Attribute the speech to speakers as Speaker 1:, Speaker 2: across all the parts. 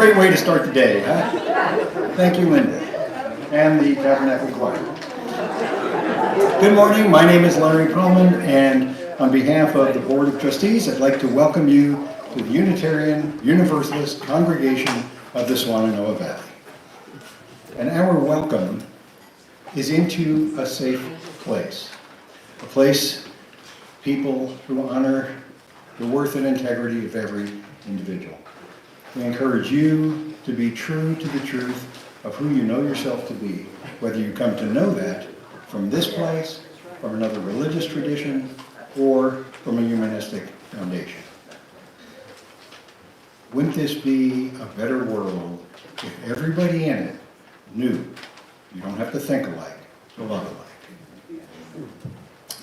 Speaker 1: great way to start the day, huh? Thank you, Linda, and the Tabernacle Choir. Good morning, my name is Larry Perlman, and on behalf of the Board of Trustees, I'd like to welcome you to the Unitarian Universalist Congregation of the Swannanoa Valley. And our welcome is into a safe place, a place, people who honor the worth and integrity of every individual. We encourage you to be true to the truth of who you know yourself to be, whether you come to know that from this place, from another religious tradition, or from a humanistic foundation. Wouldn't this be a better world if everybody in it knew you don't have to think alike to love alike?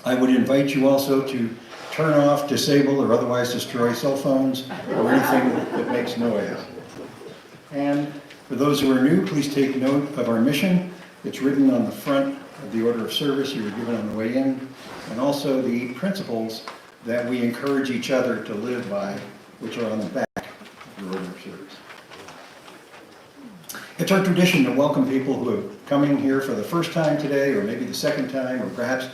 Speaker 1: I would invite you also to turn off, disable, or otherwise destroy cell phones or anything that makes noise. And for those who are new, please take note of our mission. It's written on the front of the order of service you were given on the way in, and also the principles that we encourage each other to live by, which are on the back of your order of service. It's our tradition to welcome people who are coming here for the first time today, or maybe the second time, or perhaps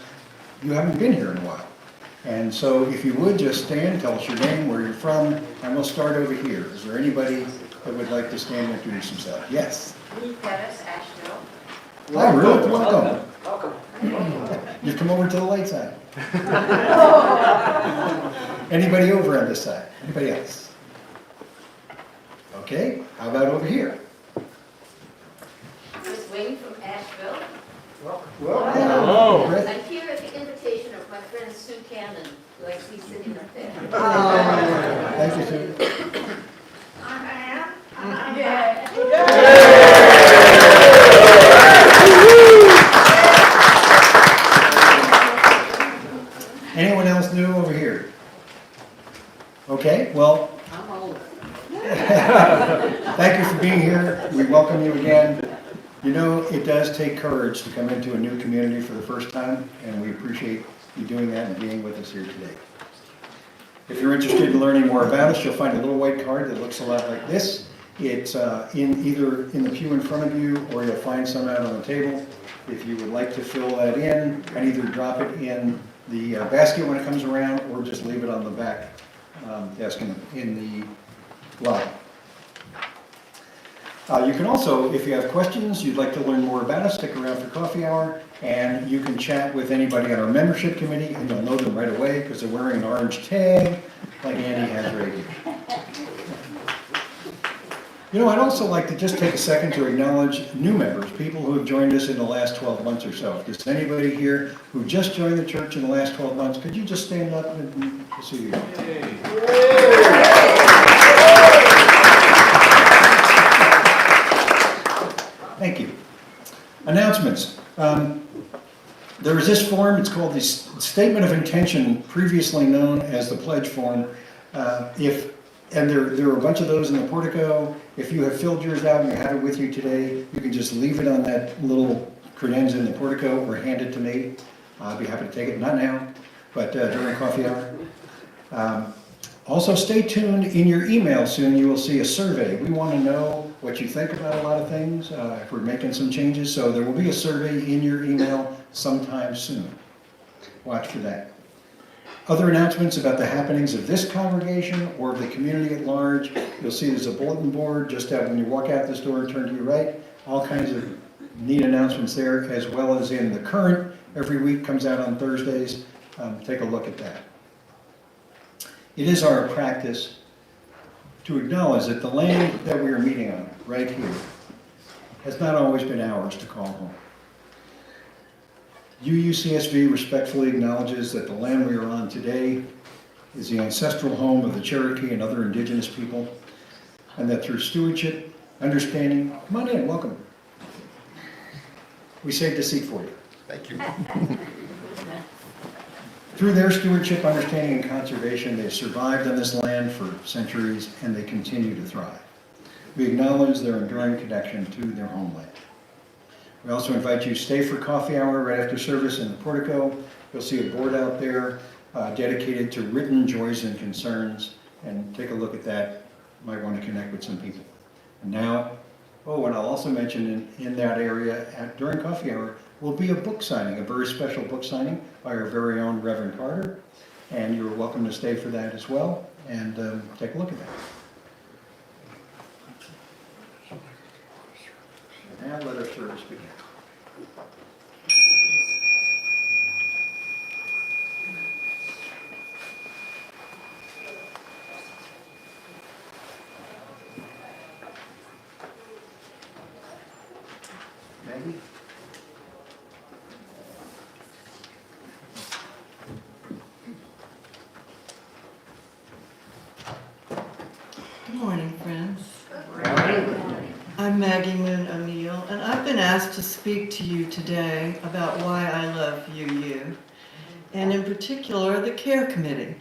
Speaker 1: you haven't been here in a while. And so if you would just stand, tell us your name, where you're from, and we'll start over here. Is there anybody that would like to stand and introduce himself? Yes?
Speaker 2: Lee Pettis, Asheville.
Speaker 1: Hi, Ruth, welcome.
Speaker 2: Welcome.
Speaker 1: You've come over to the light side. Anybody over on this side? Anybody else? Okay, how about over here?
Speaker 2: Miss Wing from Asheville.
Speaker 1: Hello.
Speaker 2: I'm here at the invitation of my friend Sue Cannon, who I see sitting up there.
Speaker 1: Thank you, Sue. Anyone else new over here? Okay, well,
Speaker 2: I'm old.
Speaker 1: thank you for being here. We welcome you again. You know, it does take courage to come into a new community for the first time, and we appreciate you doing that and being with us here today. If you're interested in learning more about us, you'll find a little white card that looks a lot like this. It's either in the pew in front of you, or you'll find some out on the table. If you would like to fill that in, and either drop it in the basket when it comes around, or just leave it on the back desk in the lobby. You can also, if you have questions, you'd like to learn more about us, stick around for coffee hour, and you can chat with anybody on our membership committee, and you'll know them right away because they're wearing an orange tag like Andy has right here. You know, I'd also like to just take a second to acknowledge new members, people who have joined us in the last 12 months or so. If there's anybody here who just joined the church in the last 12 months, could you just stand up and see you? Thank you. Announcements. There is this form, it's called the Statement of Intention, previously known as the Pledge Form. And there are a bunch of those in the portico. If you have filled yours out and you have it with you today, you can just leave it on that little credenza in the portico or hand it to me. I'll be happy to take it, not now, but during coffee hour. Also, stay tuned. In your email soon, you will see a survey. We want to know what you think about a lot of things, if we're making some changes. So there will be a survey in your email sometime soon. Watch for that. Other announcements about the happenings of this congregation or of the community at large, you'll see there's a bulletin board just out when you walk out this door and turn to your right. All kinds of neat announcements there, as well as in the Current. Every week comes out on Thursdays. Take a look at that. It is our practice to acknowledge that the land that we are meeting on, right here, has not always been ours to call home. UUCSV respectfully acknowledges that the land we are on today is the ancestral home of the Cherokee and other indigenous people, and that through stewardship, understanding, come on in, welcome. We saved a seat for you.
Speaker 3: Thank you.
Speaker 1: Through their stewardship, understanding, and conservation, they've survived on this land for centuries, and they continue to thrive. We acknowledge their enduring connection to their homeland. We also invite you to stay for coffee hour right after service in the portico. You'll see a board out there dedicated to written joys and concerns, and take a look at that. You might want to connect with some people. And now, oh, and I'll also mention in that area during coffee hour will be a book signing, a very special book signing by our very own Reverend Carter. And you're welcome to stay for that as well and take a look at that. And let our service begin. Maggie?
Speaker 3: Good morning, friends. I'm Maggie Moon O'Neill, and I've been asked to speak to you today about why I love UU, and in particular, the Care Committee.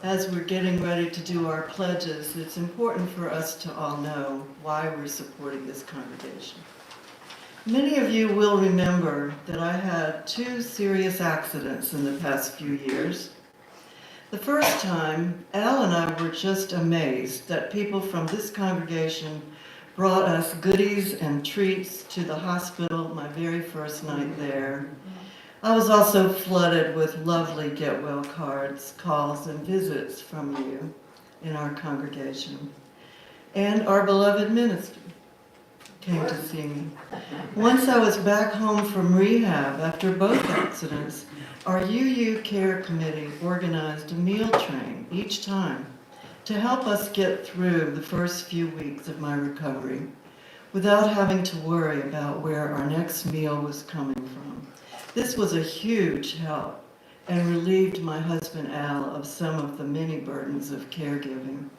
Speaker 3: As we're getting ready to do our pledges, it's important for us to all know why we're supporting this congregation. Many of you will remember that I had 2 serious accidents in the past few years. The first time, Al and I were just amazed that people from this congregation brought us goodies and treats to the hospital my very first night there. I was also flooded with lovely get well cards, calls, and visits from you in our congregation. And our beloved minister came to see me. Once I was back home from rehab after both accidents, our UU Care Committee organized a meal train each time to help us get through the first few weeks of my recovery without having to worry about where our next meal was coming from. This was a huge help and relieved my husband Al of some of the many burdens of caregiving.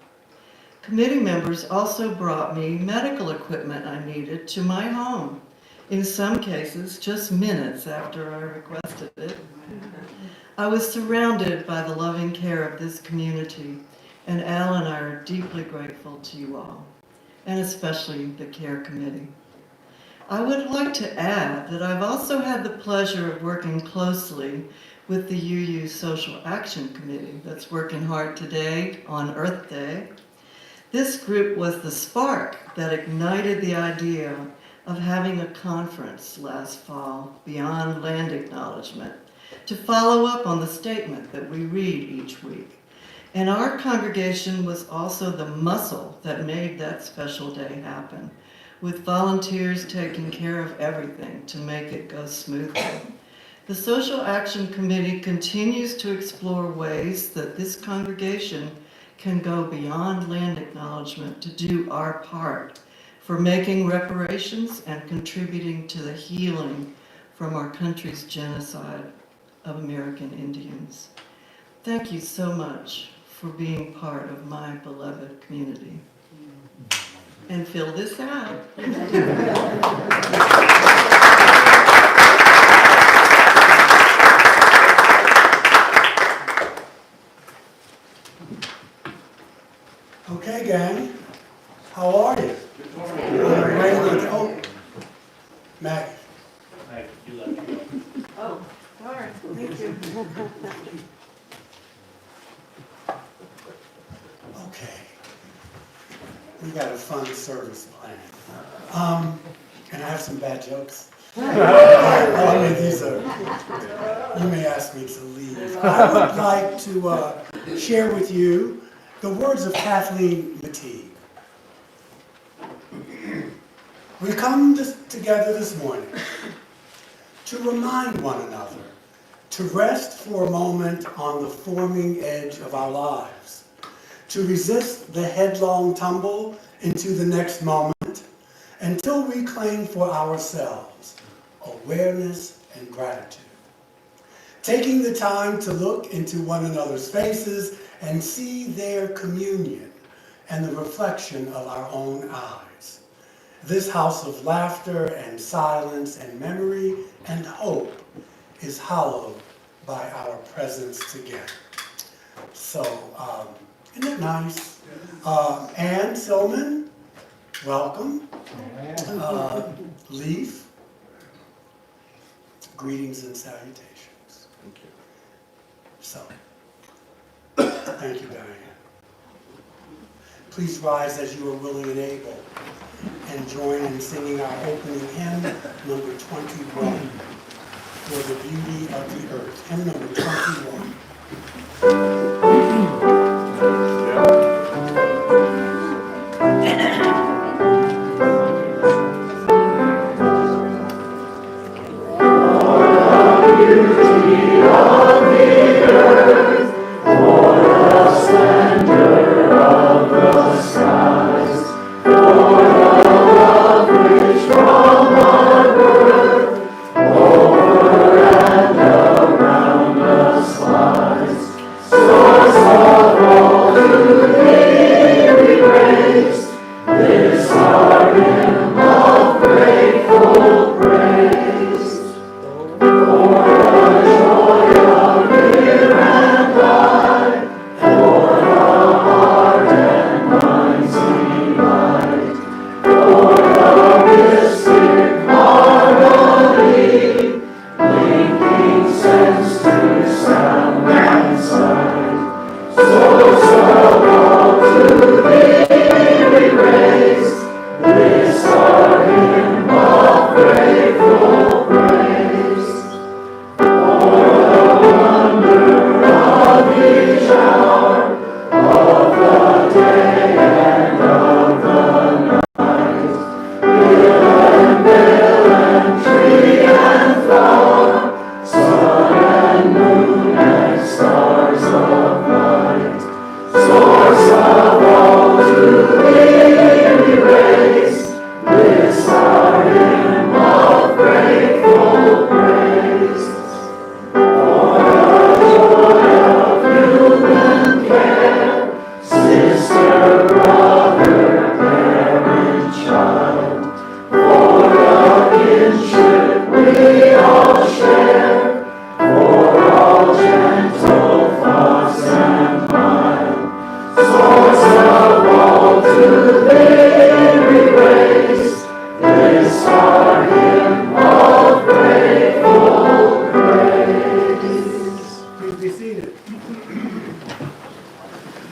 Speaker 3: Committee members also brought me medical equipment I needed to my home, in some cases just minutes after I requested it. I was surrounded by the loving care of this community, and Al and I are deeply grateful to you all, and especially the Care Committee. I would like to add that I've also had the pleasure of working closely with the UU Social Action Committee that's working hard today on Earth Day. This group was the spark that ignited the idea of having a conference last fall, Beyond Land Acknowledgement, to follow up on the statement that we read each week. And our congregation was also the muscle that made that special day happen, with volunteers taking care of everything to make it go smoothly. The Social Action Committee continues to explore ways that this congregation can go beyond land acknowledgement to do our part for making reparations and contributing to the healing from our country's genocide of American Indians. Thank you so much for being part of my beloved community. And fill this out.
Speaker 4: Okay, gang. How are you? Oh, Maggie.
Speaker 5: Maggie, you let me go.
Speaker 3: Oh, all right, thank you.
Speaker 4: Okay. We got a fun service plan. And I have some bad jokes. I mean, these are, you may ask me to leave. I would like to share with you the words of Kathleen Matee. We come together this morning to remind one another to rest for a moment on the forming edge of our lives, to resist the headlong tumble into the next moment until we claim for ourselves awareness and gratitude. Taking the time to look into one another's faces and see their communion and the reflection of our own eyes. This house of laughter and silence and memory and hope is hallowed by our presence together. So, isn't that nice? Ann Silman, welcome. Leaf, greetings and salutations.
Speaker 5: Thank you.
Speaker 4: So, thank you, Diane. please rise as you are willing and able and join in singing our opening hymn, number 21, For the Beauty of the Earth. Hymn number 21.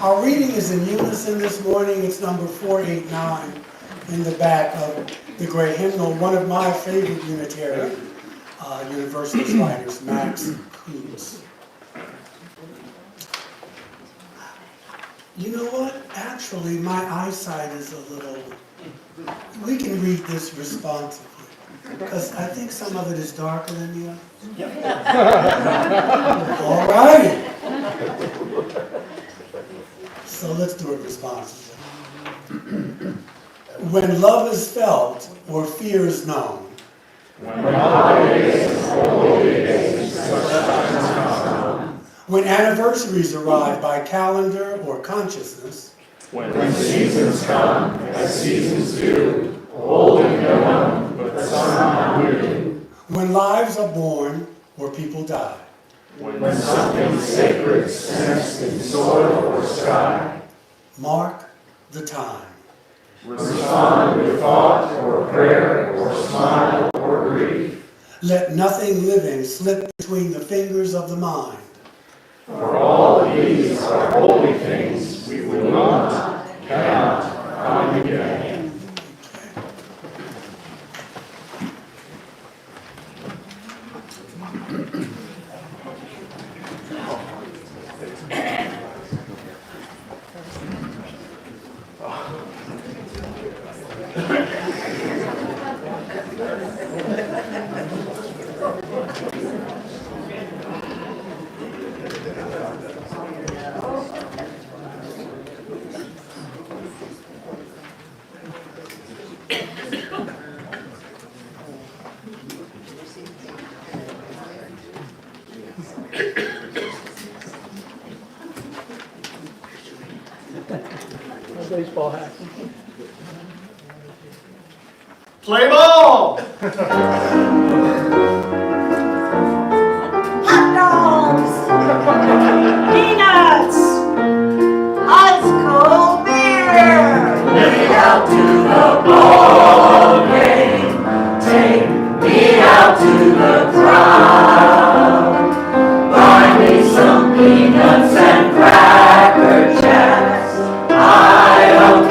Speaker 4: Our reading is in unison this morning. It's number 489 in the back of the gray hymnal. One of my favorite Unitarian Universalist writers, Max Kuntz. You know what? Actually, my eyesight is a little... We can read this responsibly, because I think some of it is darker than the other. All right. So let's do it responsibly. When love is felt or fear is known. When anniversaries arrive by calendar or consciousness.
Speaker 6: When seasons come, as seasons do, old and young, but some are new.
Speaker 4: When lives are born or people die.
Speaker 6: When something sacred sensed in soil or sky.
Speaker 4: Mark the time.
Speaker 6: Respond with thought or prayer or smile or grief.
Speaker 4: Let nothing living slip between the fingers of the mind.
Speaker 6: For all these are holy things we will not, cannot come again.
Speaker 5: Baseball hat.
Speaker 6: Play ball!
Speaker 7: Hot dogs, peanuts, ice cold beer.
Speaker 6: Let me out to the ball game. Take me out to the crowd. Buy me some peanuts and cracker jacks. I don't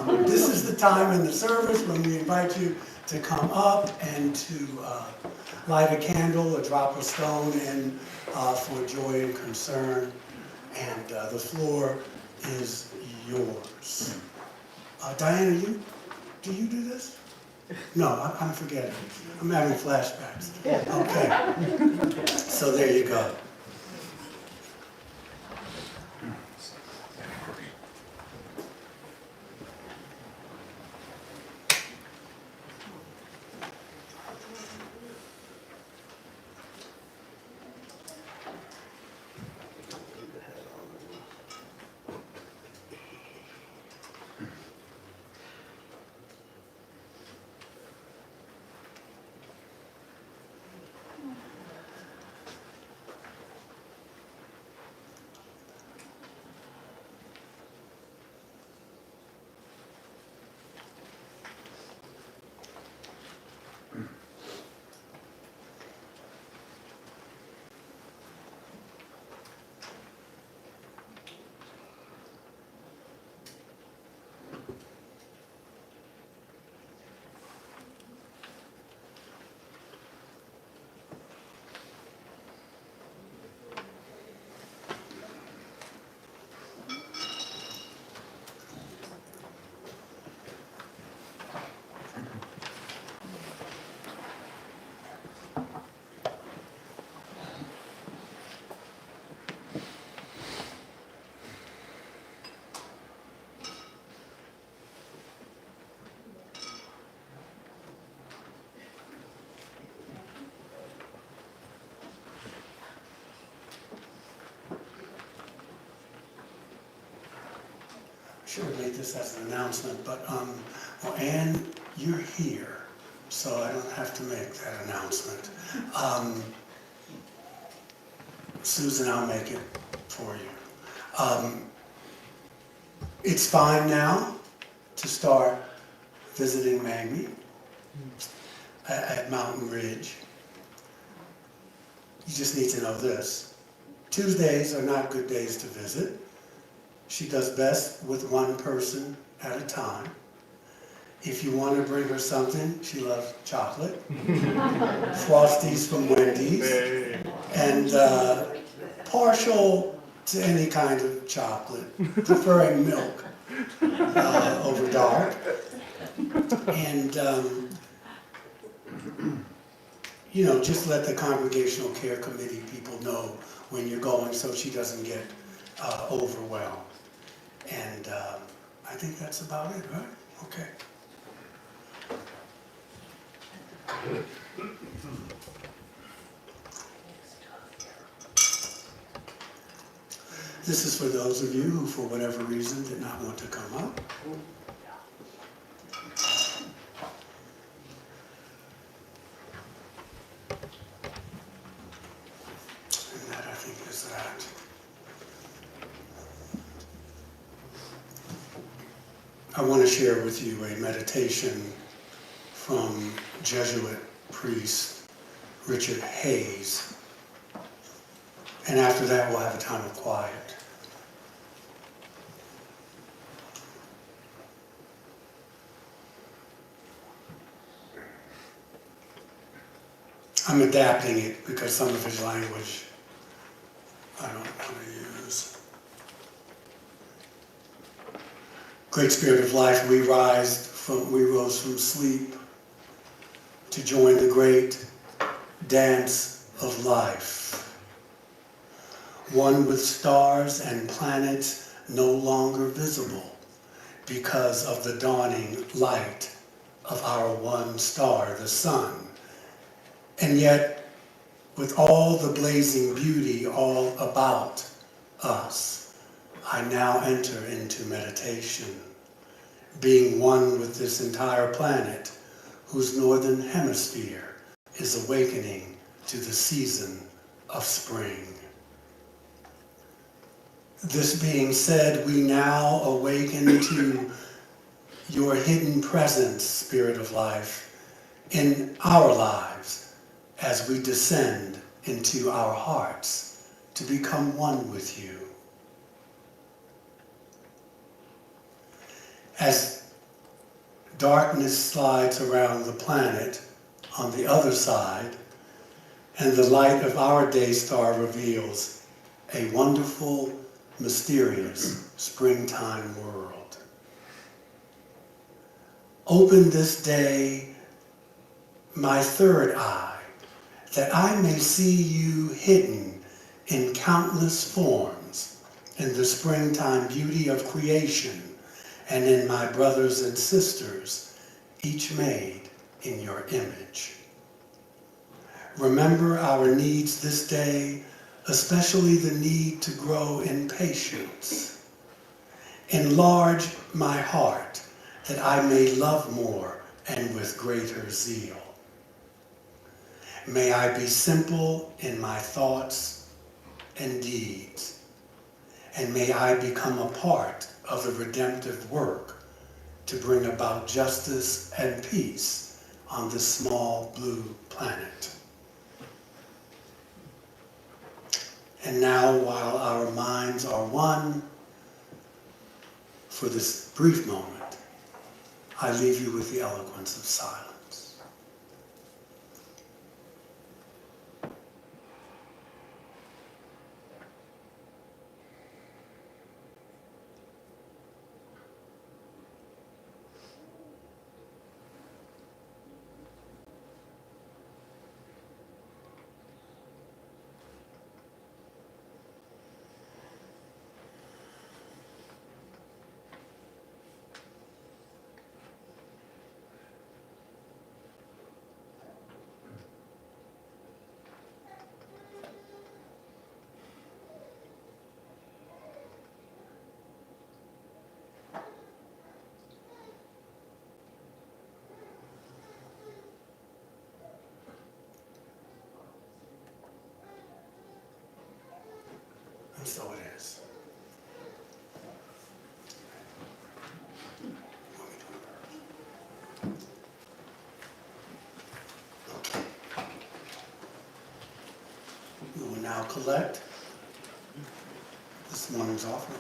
Speaker 4: This is the time in the service when we invite you to come up and to light a candle or drop a stone in for joy and concern. And the floor is yours. Diana, do you do this? No, I'm forgetting. I'm having flashbacks. Okay. So there you go. Should have made this as an announcement, but, well, Anne, you're here, so I don't have to make that announcement. Susan, I'll make it for you. It's fine now to start visiting Mamie at Mountain Ridge. You just need to know this. Tuesdays are not good days to visit. She does best with one person at a time. If you want to bring her something, she loves chocolate, Frosties from Wendy's, and partial to any kind of chocolate, preferring milk over dark. And, you know, just let the Congregational Care Committee people know when you're going so she doesn't get overwhelmed. And I think that's about it, right? Okay. This is for those of you who, for whatever reason, did not want to come up. And that, I think, is that. I want to share with you a meditation from Jesuit priest Richard Hayes. And after that, we'll have a time of quiet. I'm adapting it because some of his language I don't want to use. Great Spirit of Life, we rose from sleep to join the great dance of life. One with stars and planets no longer visible because of the dawning light of our one star, the sun. And yet, with all the blazing beauty all about us, I now enter into meditation, being one with this entire planet, whose northern hemisphere is awakening to the season of spring. This being said, we now awaken to your hidden presence, Spirit of Life, in our lives as we descend into our hearts to become one with you. As darkness slides around the planet on the other side, and the light of our day star reveals a wonderful, mysterious springtime world. Open this day my third eye, that I may see you hidden in countless forms, in the springtime beauty of creation, and in my brothers and sisters, each made in your image. Remember our needs this day, especially the need to grow in patience. Enlarge my heart, that I may love more and with greater zeal. May I be simple in my thoughts and deeds, and may I become a part of the redemptive work to bring about justice and peace on this small blue planet. And now, while our minds are one, for this brief moment, I leave you with the eloquence of silence. And so it is. We will now collect this morning's offering.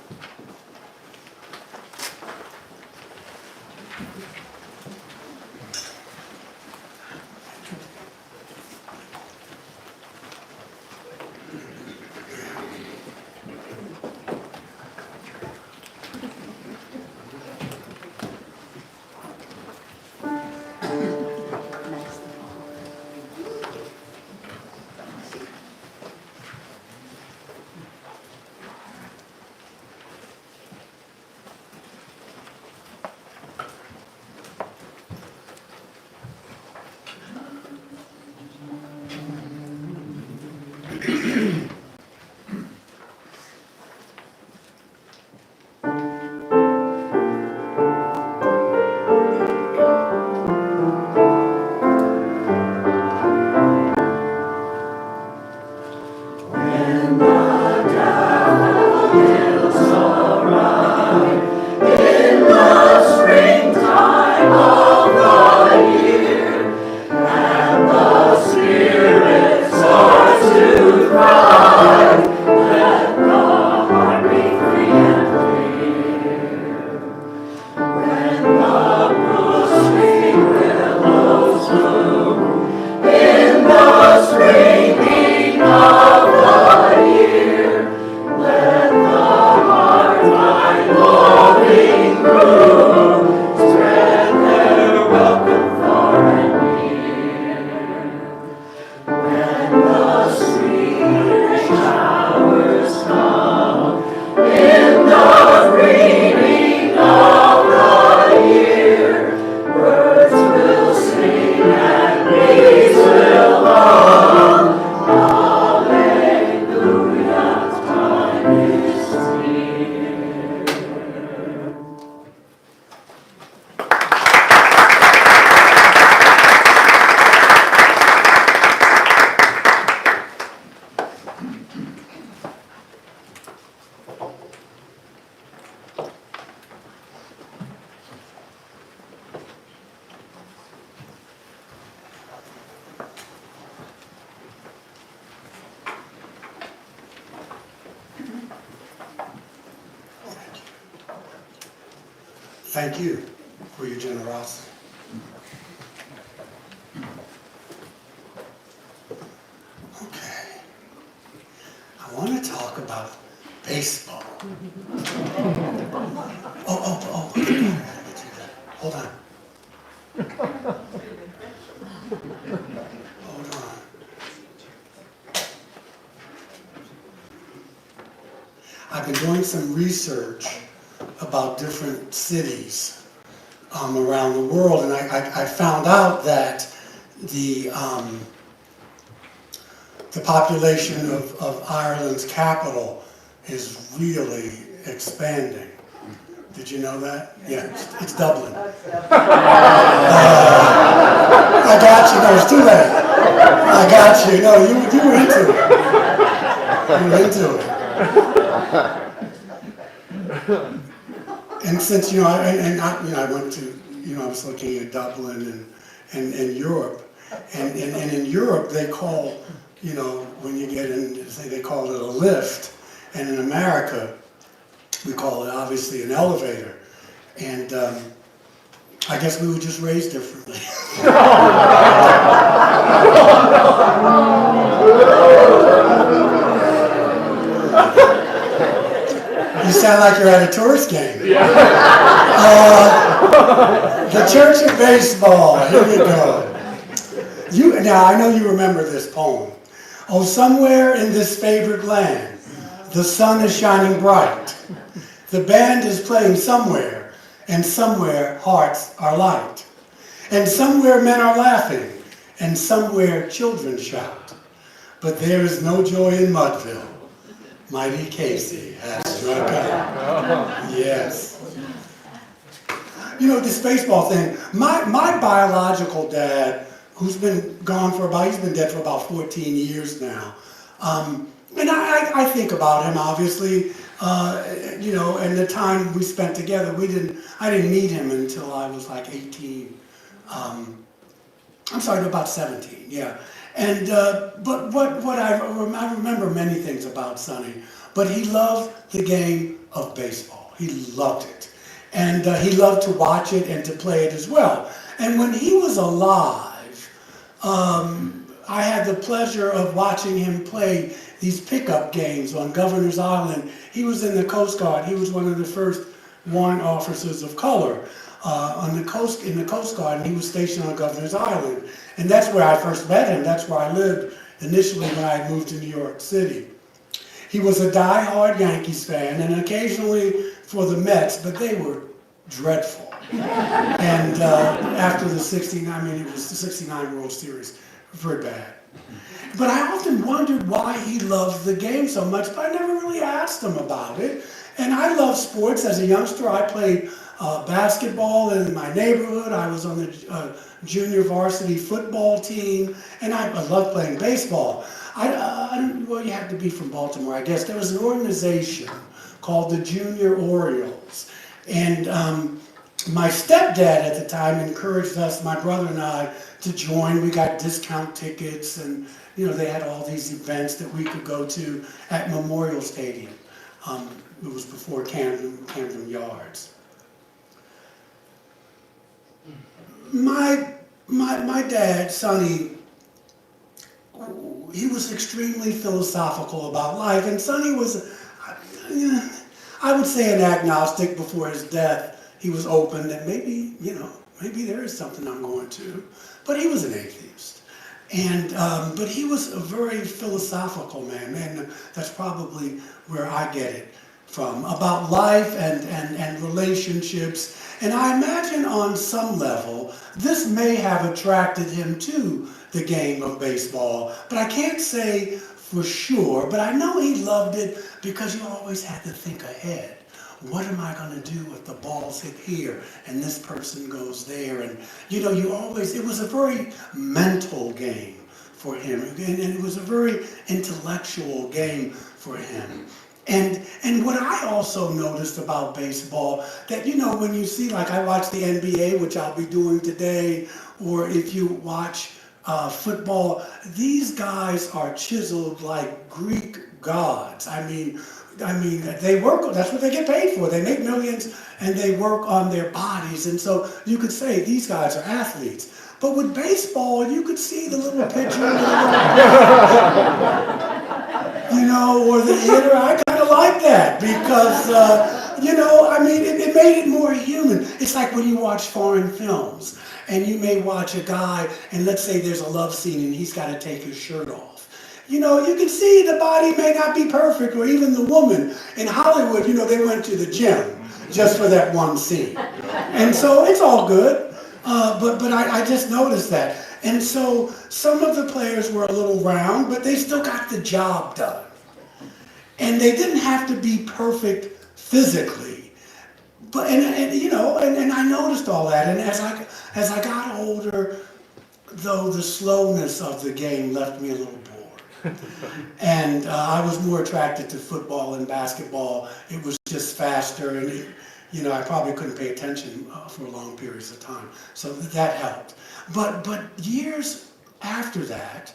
Speaker 4: Thank you. for your generosity. Okay. I want to talk about baseball. Oh, hold on. Hold on. I've been doing some research about different cities around the world, and I found out that the population of Ireland's capital is really expanding. Did you know that? Yeah, it's Dublin. I got you. No, it's too late. I got you. No, you were into it. You were into it. And since I went to I was looking at Dublin and Europe, and in Europe they call when you get in, they call it a lift, and in America we call it obviously an elevator, and I guess we were just raised differently. You sound like you're at a tourist game. The Church of Baseball. Here you go. Now I know you remember this poem. Oh, somewhere in this favored land, the sun is shining bright. The band is playing somewhere, and somewhere hearts are light. And somewhere men are laughing, and somewhere children shout. But there is no joy in Mudville. Mighty Casey has struck out. Yes. This baseball thing, my biological dad, who's been he's been dead for about 14 years now. And I think about him, obviously, and the time we spent together, I didn't meet him until I was like 18. I'm sorry, about 17, yeah. And, but I remember many things about Sonny, but he loved the game of baseball. He loved it. And he loved to watch it and to play it as well. And when he was alive, I had the pleasure of watching him play these pickup games on Governor's Island. He was in the Coast Guard. He was one of the first warrant officers of color in the Coast Guard, and he was stationed on Governor's Island. And that's where I first met him. That's where I lived initially when I moved to New York City. He was a die-hard Yankees fan, and occasionally for the Mets, but they were dreadful. And after the 69 World Series, very bad. But I often wondered why he loved the game so much, but I never really asked him about it. And I love sports. As a youngster, I played basketball in my neighborhood. I was on the junior varsity football team, and I loved playing baseball. Well, you have to be from Baltimore, I guess. There was an organization called the Junior Orioles. And my stepdad at the time encouraged us, my brother and I, to join. We got discount tickets, and they had all these events that we could go to at Memorial Stadium. It was before Camden Yards. My dad, Sonny, he was extremely philosophical about life, and Sonny was, I would say, an agnostic. Before his death. He was open that maybe there is something I'm going to, but he was an atheist. And but he was a very philosophical man. That's probably where I get it from, about life and relationships. And I imagine on some level, this may have attracted him to the game of baseball, but I can't say for sure, but I know he loved it because you always had to think ahead. What am I going to do if the ball's hit here and this person goes there? And it was a very mental game for him, and it was a very intellectual game for him. And what I also noticed about baseball, that when you see, like I watch the NBA, which I'll be doing today, or if you watch football, these guys are chiseled like Greek gods. I mean, I mean, they work, that's what they get paid for. They make millions and they work on their bodies. And so you could say these guys are athletes. But with baseball, you could see the little pitcher, or the hitter. I kind of like that because, I mean, it made it more human. It's like when you watch foreign films and you may watch a guy and let's say there's a love scene and he's got to take his shirt off. You can see the body may not be perfect, or even the woman. In Hollywood, they went to the gym just for that one scene. And so it's all good, but I just noticed that. And so some of the players were a little round, but they still got the job done. And they didn't have to be perfect physically. But, and I noticed all that. And as I got older, though, the slowness of the game left me a little bored. And I was more attracted to football and basketball. It was just faster, and I probably couldn't pay attention for long periods of time. So that helped. But years after that,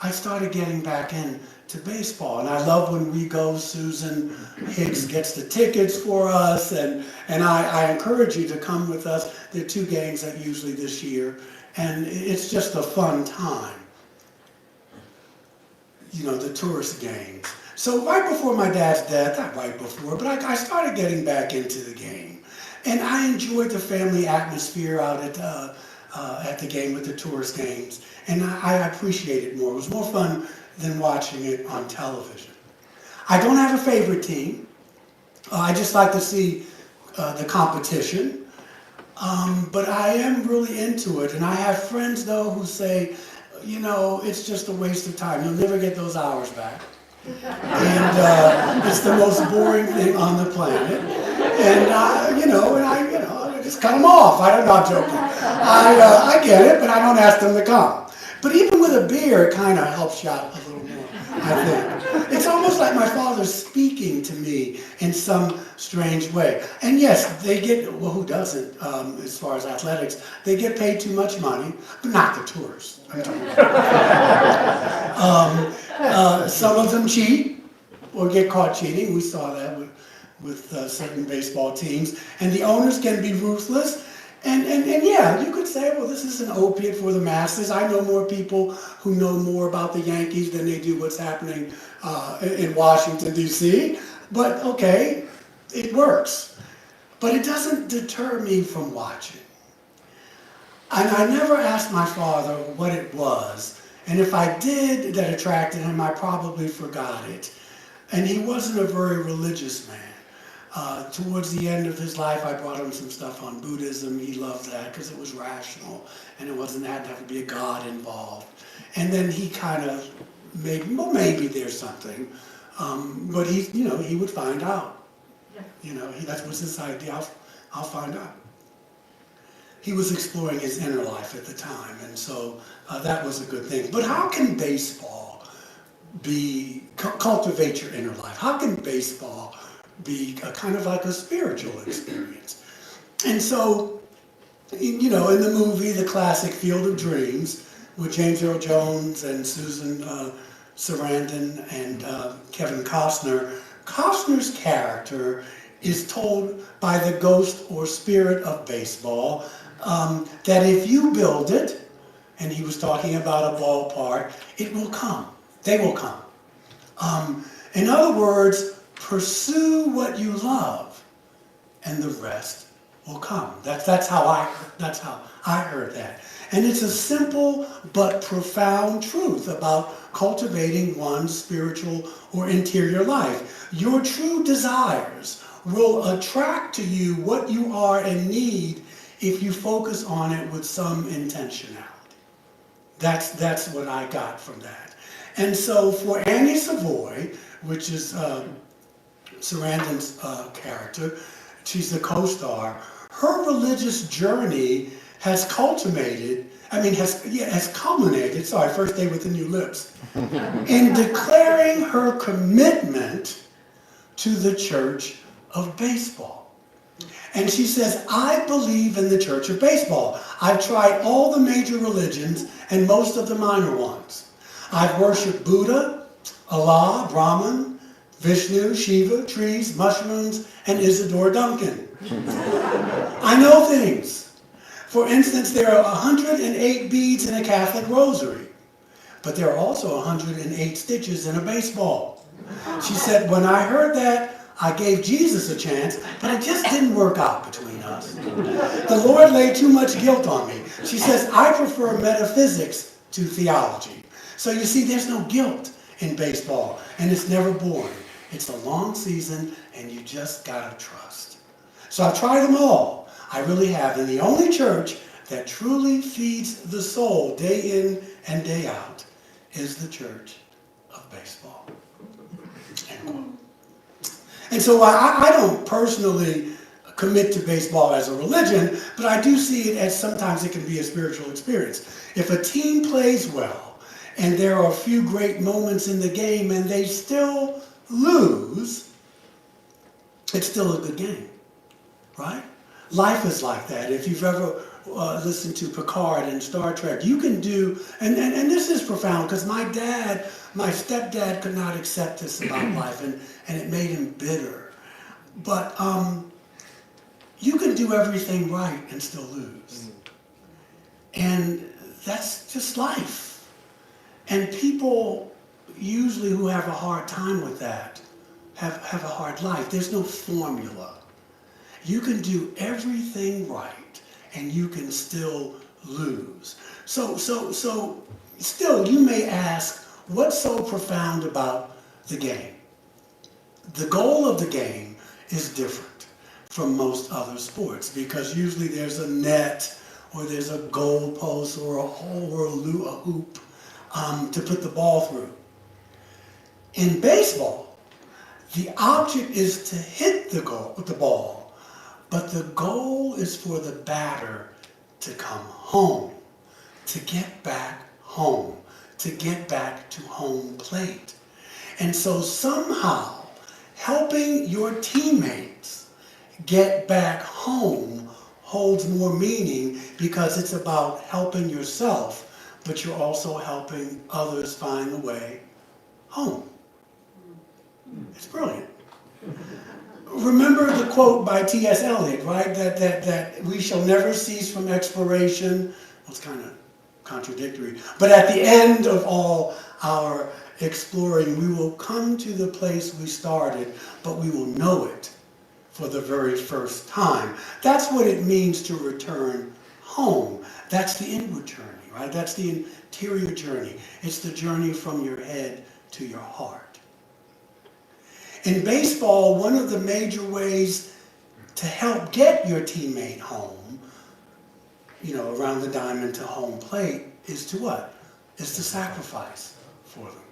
Speaker 4: I started getting back into baseball, and I love when we go. Susan Hicks gets the tickets for us, and I encourage you to come with us. There are 2 games that usually this year, and it's just a fun time. The tourist games. So right before my dad's death, not right before, but I started getting back into the game. And I enjoyed the family atmosphere out at the game with the tourist games. And I appreciate it more. It was more fun than watching it on television. I don't have a favorite team. I just like to see the competition. But I am really into it. And I have friends, though, who say, it's just a waste of time. You'll never get those hours back. And it's the most boring thing on the planet. And, I just cut them off. I'm not joking. I get it, but I don't ask them to come. But even with a beer, it kind of helps you out a little more, I think. It's almost like my father's speaking to me in some strange way. And yes, they get, well, who doesn't, as far as athletics, they get paid too much money, but not the tourists. Some of them cheat or get caught cheating. We saw that with certain baseball teams. And the owners can be ruthless. And yeah, you could say, well, this is an opiate for the masses. I know more people who know more about the Yankees than they do what's happening in Washington, D.C. But okay, it works. But it doesn't deter me from watching. And I never asked my father what it was. And if I did that attracted him, I probably forgot it. And he wasn't a very religious man. Towards the end of his life, I brought him some stuff on Buddhism. He loved that because it was rational and it had to have to be a God involved. And then he kind of maybe there's something, but he would find out. That was his idea. I'll find out. He was exploring his inner life at the time, and so that was a good thing. But how can baseball cultivate your inner life? How can baseball be kind of like a spiritual experience? And so, in the movie, the classic Field of Dreams, with James Earl Jones and Susan Sarandon and Kevin Costner, Costner's character is told by the ghost or spirit of baseball that if you build it, and he was talking about a ballpark, it will come. They will come. In other words, pursue what you love, and the rest will come. That's how I heard that. And it's a simple but profound truth about cultivating one's spiritual or interior life. Your true desires will attract to you what you are in need if you focus on it with some intentionality. That's what I got from that. And so for Annie Savoy, which is Sarandon's character, she's the co-star, her religious journey has culminated, first day with the new lips, in declaring her commitment to the Church of Baseball. And she says, I believe in the Church of Baseball. I've tried all the major religions and most of the minor ones. I've worshipped Buddha, Allah, Brahman, Vishnu, Shiva, trees, mushrooms, and Isadora Duncan. I know things. For instance, there are 108 beads in a Catholic rosary, but there are also 108 stitches in a baseball. She said, when I heard that, I gave Jesus a chance, but it just didn't work out between us. The Lord laid too much guilt on me. She says, I prefer metaphysics to theology. So you see, there's no guilt in baseball, and it's never boring. It's a long season, and you just gotta trust. So I've tried them all. I really have. And the only church that truly feeds the soul day in and day out is the church of baseball. End quote. And so I don't personally commit to baseball as a religion, but I do see it as sometimes it can be a spiritual experience. If a team plays well, and there are a few great moments in the game, and they still lose, it's still a good game, right? Life is like that. If you've ever listened to Picard and Star Trek, you can do, and this is profound, because my stepdad could not accept this about life, and it made him bitter. But you can do everything right and still lose. And that's just life. And people usually who have a hard time with that have a hard life. There's no formula. You can do everything right and you can still lose. So still you may ask, what's so profound about the game? The goal of the game is different from most other sports because usually there's a net or there's a goal post or a hole or a hoop to put the ball through. In baseball, the object is to hit the ball, but the goal is for the batter to come home, to get back home, to get back to home plate. And so somehow, helping your teammates get back home holds more meaning because it's about helping yourself, but you're also helping others find a way home. It's brilliant. Remember the quote by T.S. Eliot, right? That we shall never cease from exploration. Well, it's kind of contradictory. But at the end of all our exploring, we will come to the place we started, but we will know it for the very first time. That's what it means to return home. That's the inward journey, right? That's the interior journey. It's the journey from your head to your heart. In baseball, one of the major ways to help get your teammate home, around the diamond to home plate, is to what? Is to sacrifice for them.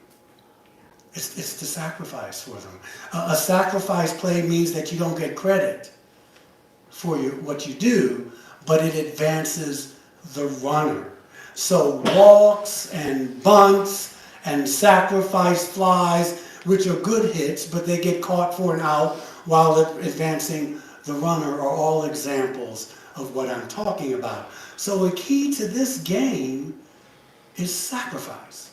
Speaker 4: It's to sacrifice for them. A sacrifice play means that you don't get credit for what you do, but it advances the runner. So walks and bunts and sacrifice flies, which are good hits, but they get caught for an out while advancing the runner, are all examples of what I'm talking about. So a key to this game is sacrifice.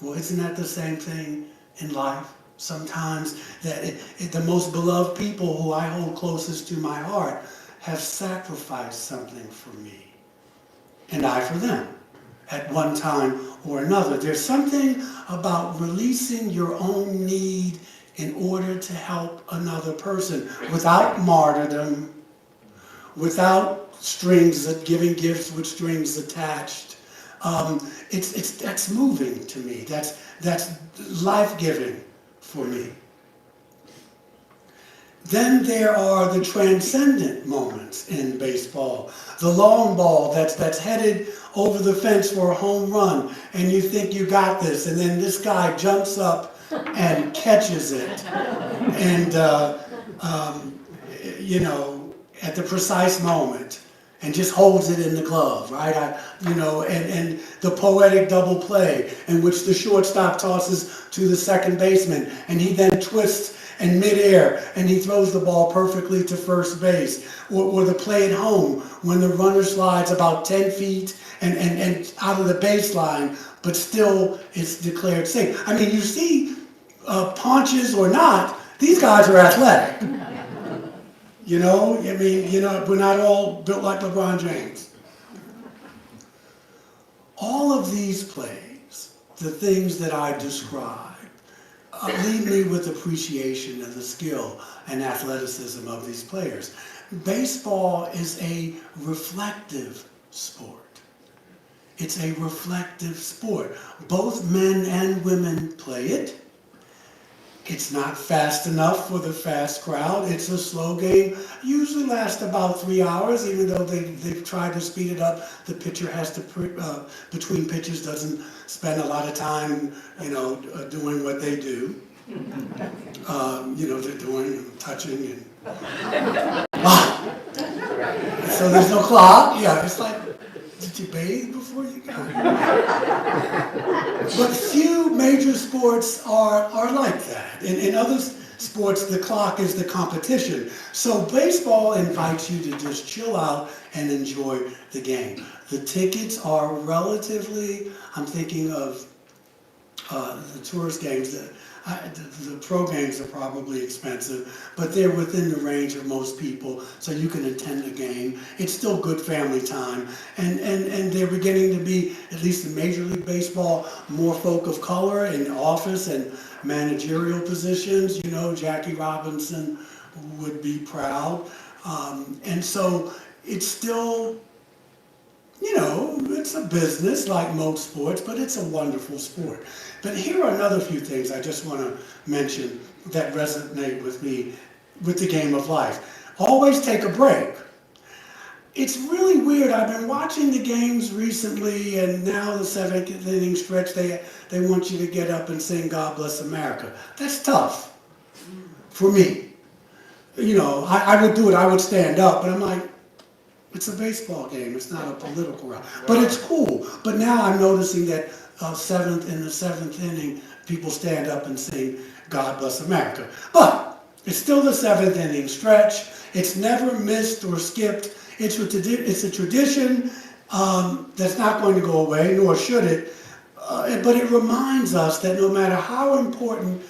Speaker 4: Well, isn't that the same thing in life? Sometimes that the most beloved people who I hold closest to my heart have sacrificed something for me, and I for them, at one time or another. There's something about releasing your own need in order to help another person without martyrdom, without giving gifts with strings attached. That's moving to me. That's life-giving for me. Then there are the transcendent moments in baseball. The long ball that's headed over the fence for a home run, and you think you got this, and then this guy jumps up and catches it, and at the precise moment, and just holds it in the glove, right? And the poetic double play in which the shortstop tosses to the second baseman, and he then twists in midair, and he throws the ball perfectly to first base. Or the play at home, when the runner slides about 10 feet and out of the baseline, but still it's declared safe. I mean, you see paunches or not, these guys are athletic. You know, I mean, we're not all built like LeBron James. All of these plays, the things that I described, leave me with appreciation of the skill and athleticism of these players. Baseball is a reflective sport. It's a reflective sport. Both men and women play it. It's not fast enough for the fast crowd. It's a slow game. Usually lasts about 3 hours, even though they've tried to speed it up. The pitcher has to, between pitches, doesn't spend a lot of time, doing what they do. They're doing touching and wow. So there's no clock. Yeah, it's like, did you bathe before you got here? But few major sports are like that. In other sports, the clock is the competition. So baseball invites you to just chill out and enjoy the game. The tickets are relatively, I'm thinking of the tourist games, the pro games are probably expensive, but they're within the range of most people, so you can attend the game. It's still good family time, and they're beginning to be, at least in Major League Baseball, more folk of color in office and managerial positions. Jackie Robinson would be proud, and so it's still, it's a business like most sports, but it's a wonderful sport. But here are another few things I just want to mention that resonate with me with the game of life. Always take a break. It's really weird. I've been watching the games recently, and now the seventh inning stretch, they want you to get up and sing God Bless America. That's tough for me. I would do it. I would stand up, but I'm like, it's a baseball game. It's not a political round. But it's cool. But now I'm noticing that in the seventh inning, people stand up and sing God Bless America. But it's still the seventh inning stretch. It's never missed or skipped. It's a tradition that's not going to go away, nor should it. But it reminds us that no matter how important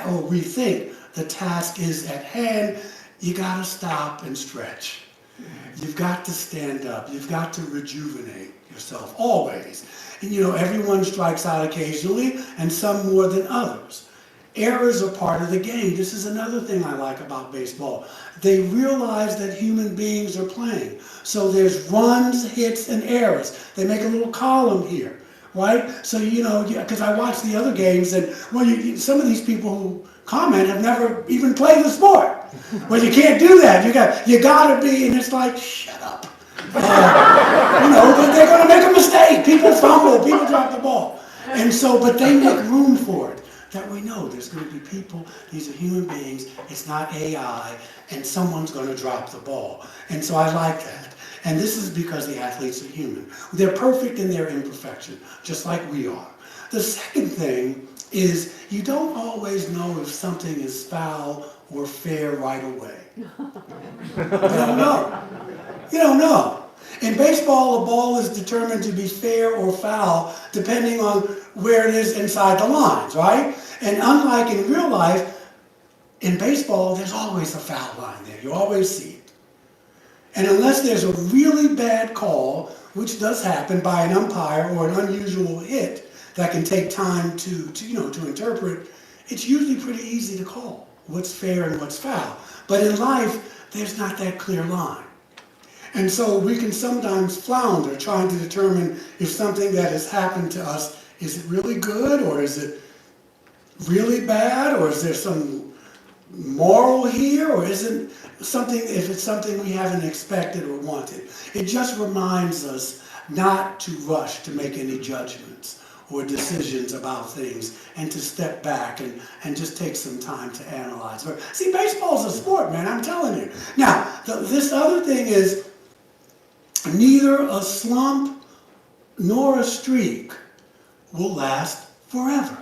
Speaker 4: or we think the task is at hand, you got to stop and stretch. You've got to stand up. You've got to rejuvenate yourself, always. And everyone strikes out occasionally, and some more than others. Errors are part of the game. This is another thing I like about baseball. They realize that human beings are playing. So there's runs, hits, and errors. They make a little column here, right? So, because I watch the other games, and some of these people who comment have never even played the sport. Well, you can't do that. You got to be, and it's like, shut up. They're going to make a mistake. People fumble. People drop the ball. And so, but they make room for it. That we know there's going to be people. These are human beings. It's not AI. And someone's going to drop the ball. And so I like that. And this is because the athletes are human. They're perfect in their imperfection, just like we are. The second thing is you don't always know if something is foul or fair right away. You don't know. You don't know. In baseball, a ball is determined to be fair or foul depending on where it is inside the lines, right? And unlike in real life, in baseball, there's always a foul line there. You always see it. And unless there's a really bad call, which does happen by an umpire or an unusual hit that can take time to interpret, it's usually pretty easy to call what's fair and what's foul. But in life, there's not that clear line. And so we can sometimes flounder trying to determine if something that has happened to us, is it really good or is it really bad, or is there some moral here, or is it something, if it's something we haven't expected or wanted. It just reminds us not to rush to make any judgments or decisions about things, and to step back and just take some time to analyze. See, baseball's a sport, man, I'm telling you. Now, this other thing is, neither a slump nor a streak will last forever,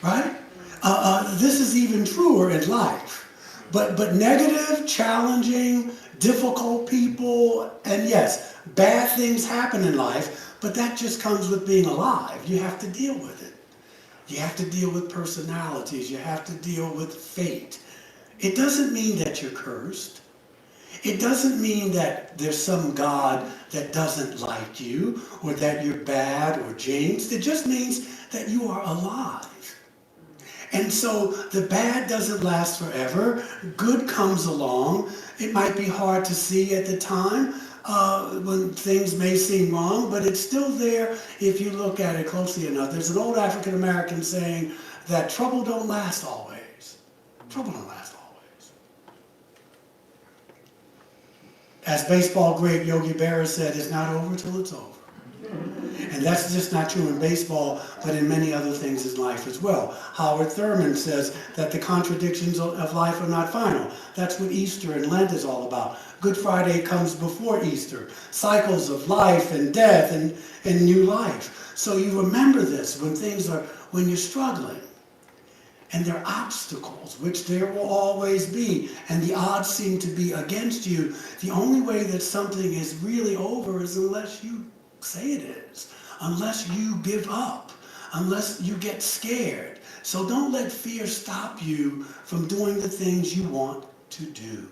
Speaker 4: right? This is even truer in life. But negative, challenging, difficult people, and yes, bad things happen in life, but that just comes with being alive. You have to deal with it. You have to deal with personalities. You have to deal with fate. It doesn't mean that you're cursed. It doesn't mean that there's some God that doesn't like you or that you're bad or jinxed. It just means that you are alive. And so the bad doesn't last forever. Good comes along. It might be hard to see at the time when things may seem wrong, but it's still there if you look at it closely enough. There's an old African American saying that trouble don't last always. Trouble don't last always. As baseball great Yogi Berra said, it's not over till it's over. And that's just not true in baseball, but in many other things in life as well. Howard Thurman says that the contradictions of life are not final. That's what Easter and Lent is all about. Good Friday comes before Easter. Cycles of life and death and new life. So you remember this when you're struggling. And there are obstacles, which there will always be, and the odds seem to be against you. The only way that something is really over is unless you say it is, unless you give up, unless you get scared. So don't let fear stop you from doing the things you want to do.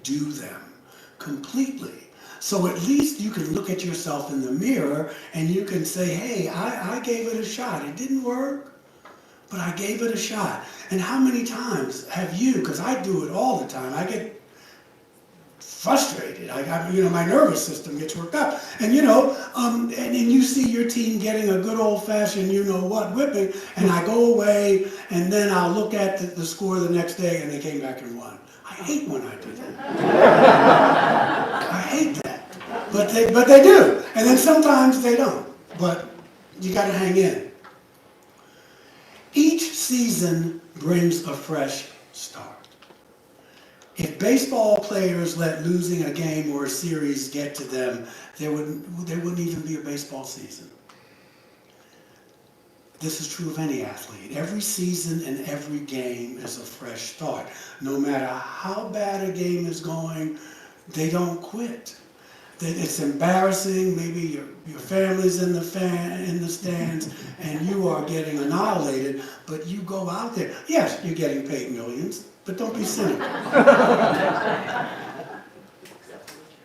Speaker 4: Do them completely. So at least you can look at yourself in the mirror and you can say, hey, I gave it a shot. It didn't work, but I gave it a shot. And how many times have you, because I do it all the time, I get frustrated. My nervous system gets worked up. And and you see your team getting a good old-fashioned you-know-what whipping, and I go away, and then I'll look at the score the next day, and they came back and won. I hate when I do that. I hate that. But they do. And then sometimes they don't. But you got to hang in. Each season brings a fresh start. If baseball players let losing a game or a series get to them, there wouldn't even be a baseball season. This is true of any athlete. Every season and every game is a fresh start. No matter how bad a game is going, they don't quit. It's embarrassing. Maybe your family's in the stands and you are getting annihilated, but you go out there. Yes, you're getting paid millions, but don't be cynical.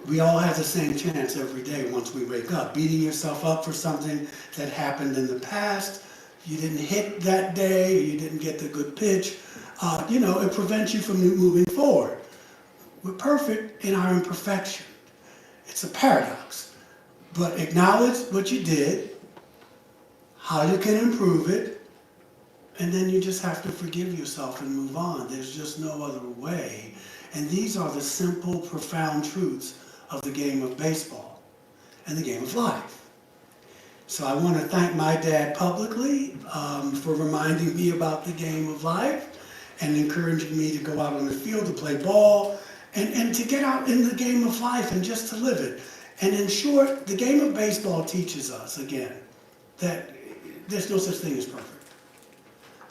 Speaker 4: We all have the same chance every day once we wake up. Beating yourself up for something that happened in the past, you didn't hit that day, or you didn't get the good pitch, it prevents you from moving forward. We're perfect in our imperfection. It's a paradox. But acknowledge what you did, how you can improve it, and then you just have to forgive yourself and move on. There's just no other way. And these are the simple, profound truths of the game of baseball and the game of life. So I want to thank my dad publicly for reminding me about the game of life and encouraging me to go out on the field to play ball and to get out in the game of life and just to live it. And in short, the game of baseball teaches us, again, that there's no such thing as perfect.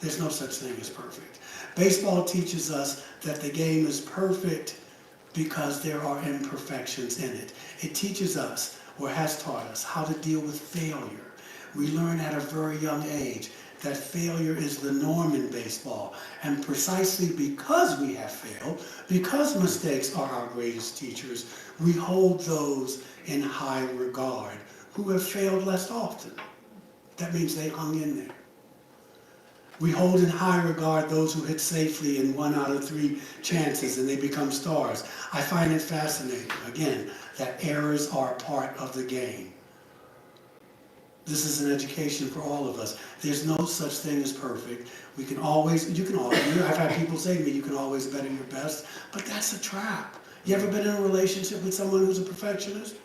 Speaker 4: There's no such thing as perfect. Baseball teaches us that the game is perfect because there are imperfections in it. It teaches us, or has taught us, how to deal with failure. We learn at a very young age that failure is the norm in baseball. And precisely because we have failed, because mistakes are our greatest teachers, we hold those in high regard who have failed less often. That means they hung in there. We hold in high regard those who hit safely in 1 out of 3 chances and they become stars. I find it fascinating, again, that errors are a part of the game. This is an education for all of us. There's no such thing as perfect. I've had people say to me, you can always better your best, but that's a trap. You ever been in a relationship with someone who's a perfectionist?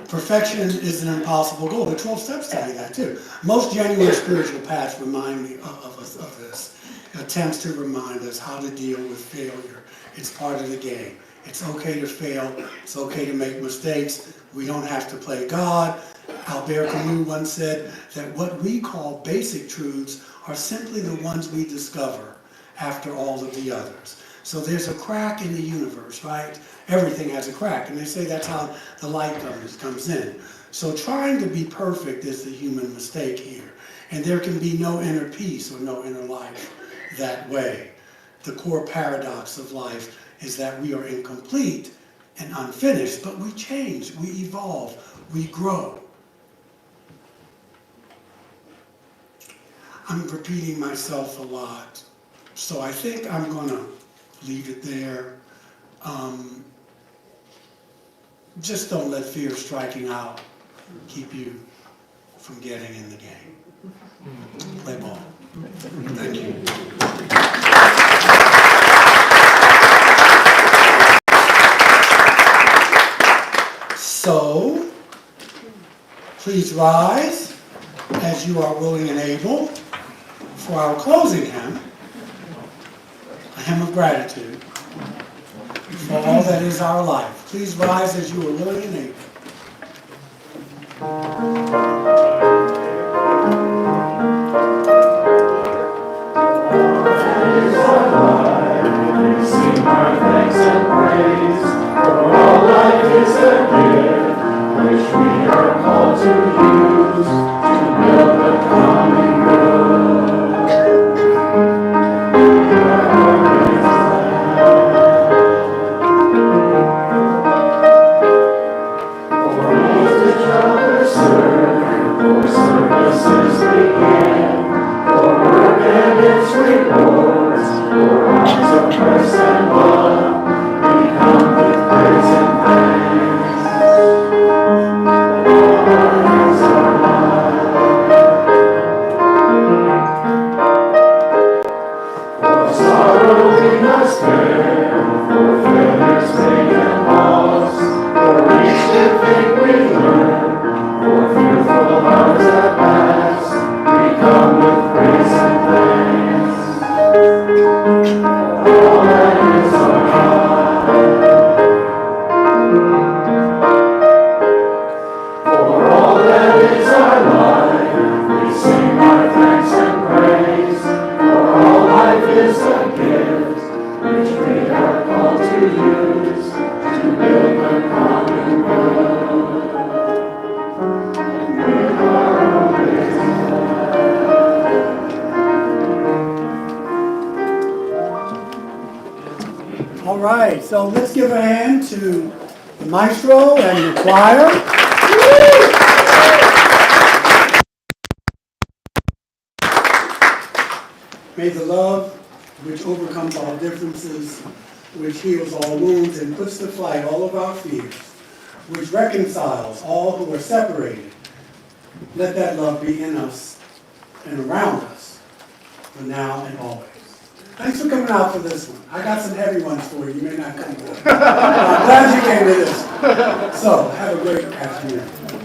Speaker 4: Perfection is an impossible goal. The 12 steps tell you that too. Most genuine spiritual paths remind me of this. Attempts to remind us how to deal with failure. It's part of the game. It's okay to fail. It's okay to make mistakes. We don't have to play God. Albert Camus once said that what we call basic truths are simply the ones we discover after all of the others. So there's a crack in the universe, right? Everything has a crack, and they say that's how the light comes in. So trying to be perfect is the human mistake here. And there can be no inner peace or no inner life that way. The core paradox of life is that we are incomplete and unfinished, but we change, we evolve, we grow. I'm repeating myself a lot, so I think I'm going to leave it there. Just don't let fear of striking out keep you from getting in the game. Play ball. Thank you. So, please rise as you are willing and able for our closing hymn, a hymn of gratitude for all that is our life. Please rise as you are willing and able. All right, so let's give a hand to the maestro and the choir. May the love which overcomes all differences, which heals all wounds and puts to flight all of our fears, which reconciles all who are separated, let that love be in us and around us, for now and always. Thanks for coming out for this one. I got some heavy ones for you. You may not come to them. I'm glad you came to this one. So, have a great afternoon.